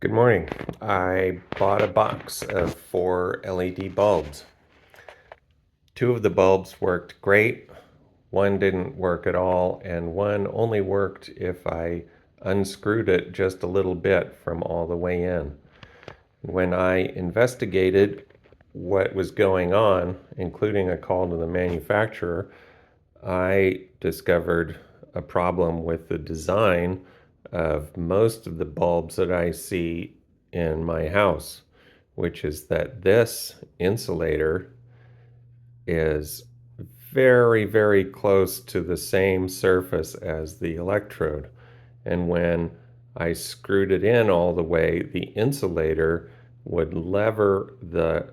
Good morning. I bought a box of 4 LED bulbs. 2 of the bulbs worked great, one didn't work at all, and one only worked if I unscrewed it just a little bit from all the way in. When I investigated what was going on, including a call to the manufacturer, I discovered a problem with the design of most of the bulbs that I see in my house, which is that this insulator is very, very close to the same surface as the electrode. And when I screwed it in all the way, the insulator would lever the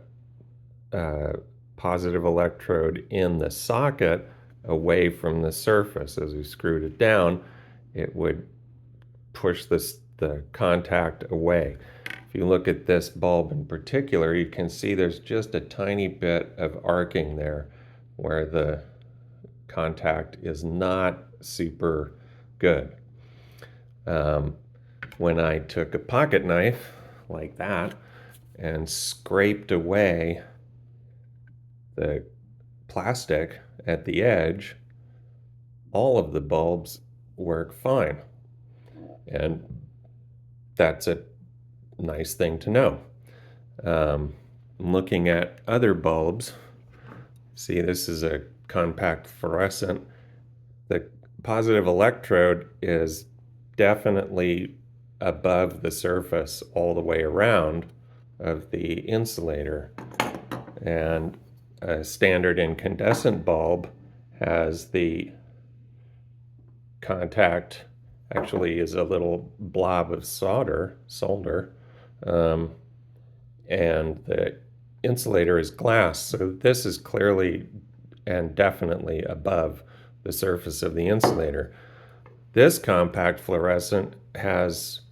positive electrode in the socket away from the surface. As we screwed it down, it would push the contact away. If you look at this bulb in particular, you can see there's just a tiny bit of arcing there where the contact is not super good. When I took a pocket knife like that and scraped away the plastic at the edge, all of the bulbs work fine. And that's a nice thing to know. Looking at other bulbs, see, this is a compact fluorescent. The positive electrode is definitely above the surface all the way around of the insulator. And a standard incandescent bulb has the contact actually is a little blob of solder, and the insulator is glass. So this is clearly and definitely above the surface of the insulator. This compact fluorescent has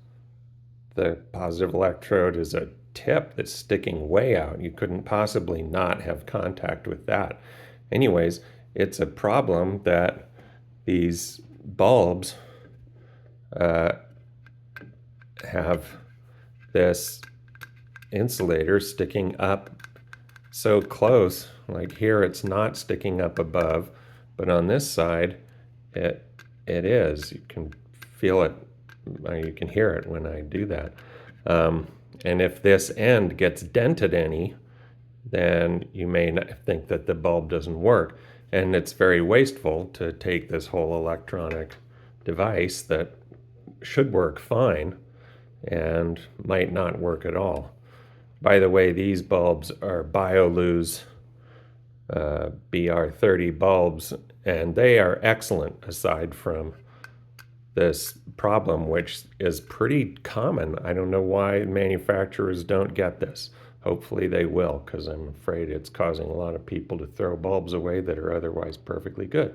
the positive electrode is a tip that's sticking way out. You couldn't possibly not have contact with that. Anyways, it's a problem that these bulbs have this insulator sticking up so close. Like here, it's not sticking up above, but on this side, it is. You can feel it. You can hear it when I do that. And if this end gets dented any, then you may think that the bulb doesn't work. And it's very wasteful to take this whole electronic device that should work fine and might not work at all. By the way, these bulbs are BioLuz BR30 bulbs, and they are excellent aside from this problem, which is pretty common. I don't know why manufacturers don't get this. Hopefully they will, because I'm afraid it's causing a lot of people to throw bulbs away that are otherwise perfectly good.